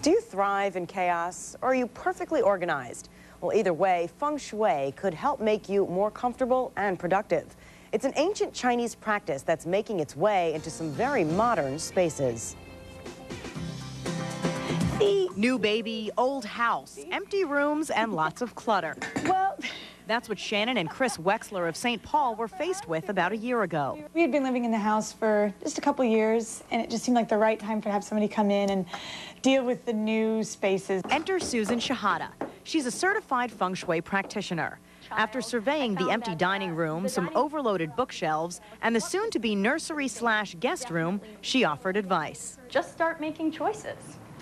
Do you thrive in chaos, or are you perfectly organized? Well, either way, Feng Shui could help make you more comfortable and productive. It's an ancient Chinese practice that's making its way into some very modern spaces. New baby, old house, empty rooms, and lots of clutter. Well, that's what Shannon and Chris Wexler of St. Paul were faced with about a year ago. we had been living in the house for just a couple years, and it just seemed like the right time to have somebody come in and deal with the new spaces. Enter Susan Shehata. She's a certified Feng Shui practitioner. After surveying the empty dining room, some overloaded bookshelves, and the soon-to-be nursery/guest room, she offered advice. Just start making choices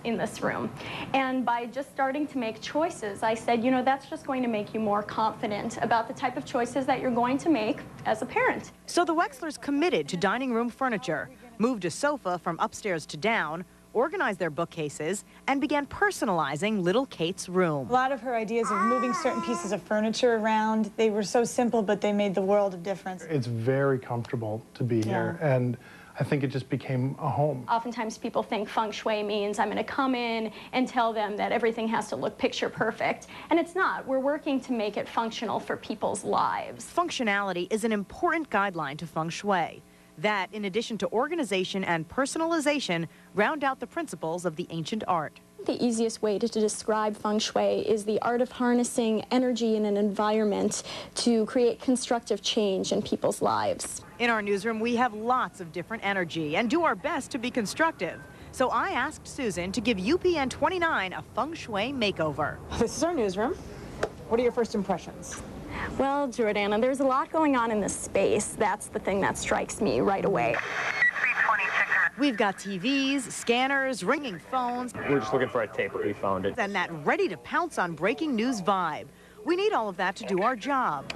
in this room. And by just starting to make choices, I said, you know, that's just going to make you more confident about the type of choices that you're going to make as a parent. So the Wexlers committed to dining room furniture, moved a sofa from upstairs to down, organized their bookcases, and began personalizing little Kate's room. A lot of her ideas of moving certain pieces of furniture around, they were so simple, but they made the world of difference. It's very comfortable to be here, and I think it just became a home. Oftentimes people think Feng Shui means I'm going to come in and tell them that everything has to look picture perfect, and it's not. We're working to make it functional for people's lives. Functionality is an important guideline to Feng Shui. That, in addition to organization and personalization, round out the principles of the ancient art. The easiest way to describe Feng Shui is the art of harnessing energy in an environment to create constructive change in people's lives. In our newsroom, we have lots of different energy and do our best to be constructive. So I asked Susan to give UPN 29 a Feng Shui makeover. This is our newsroom. What are your first impressions? Well, Jordana, there's a lot going on in this space. That's the thing that strikes me right away. We've got TVs, scanners, ringing phones. We're just looking for a tape, but we found it. And that ready to pounce on breaking news vibe. We need all of that to do our job.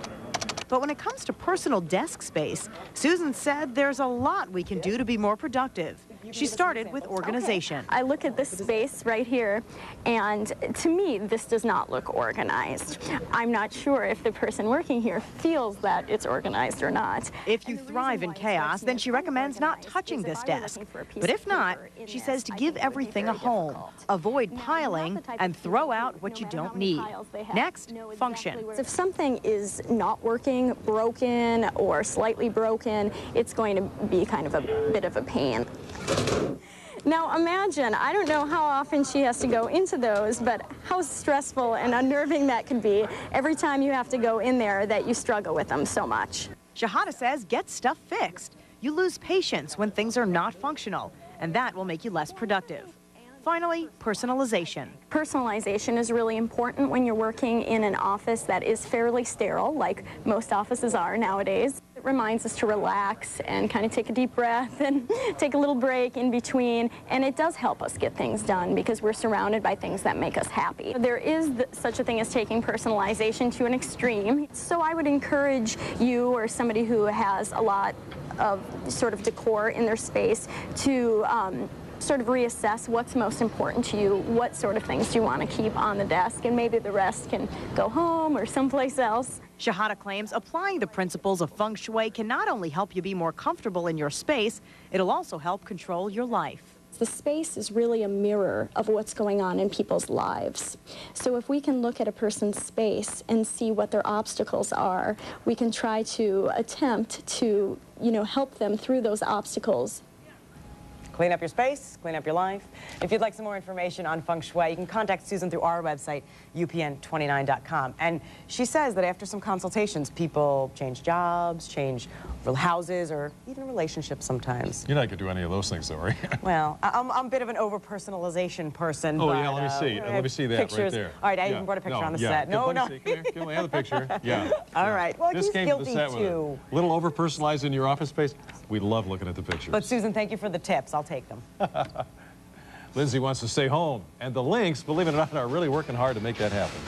But when it comes to personal desk space, Susan said there's a lot we can do to be more productive. She started with organization. I look at this space right here, and to me, this does not look organized. I'm not sure if the person working here feels that it's organized or not. If you thrive in chaos, then she recommends not touching this desk. But if not, she says to give everything a home, avoid piling, and throw out what you don't need. Next, function. If something is not working, broken, or slightly broken, it's going to be kind of a bit of a pain. Now imagine, I don't know how often she has to go into those, but how stressful and unnerving that could be every time you have to go in there that you struggle with them so much. Shehata says get stuff fixed. You lose patience when things are not functional, and that will make you less productive. Finally, personalization. Personalization is really important when you're working in an office that is fairly sterile, like most offices are nowadays. It reminds us to relax and kind of take a deep breath and take a little break in between, and it does help us get things done because we're surrounded by things that make us happy. There is such a thing as taking personalization to an extreme, so I would encourage you or somebody who has a lot of sort of decor in their space to sort of reassess what's most important to you, what sort of things do you want to keep on the desk, and maybe the rest can go home or someplace else. Shehata claims applying the principles of Feng Shui can not only help you be more comfortable in your space, it'll also help control your life. The space is really a mirror of what's going on in people's lives. So if we can look at a person's space and see what their obstacles are, we can try to attempt to, help them through those obstacles. Clean up your space, clean up your life. If you'd like some more information on Feng Shui, you can contact Susan through our website, upn29.com. And she says that after some consultations, people change jobs, change houses, or even relationships sometimes. You're not going to do any of those things, though, right? Well, I'm a bit of an over-personalization person. Oh, but, yeah, let me see. Let me see that pictures. right there. All right, I even brought a picture on the set. No. Give me the picture. Yeah. All right. Well, this he's came guilty, to the set too. with a little over-personalized in your office space. We love looking at the pictures. But, Susan, thank you for the tips. I'll take them. Lindsay wants to stay home, and the Lynx, believe it or not, are really working hard to make that happen.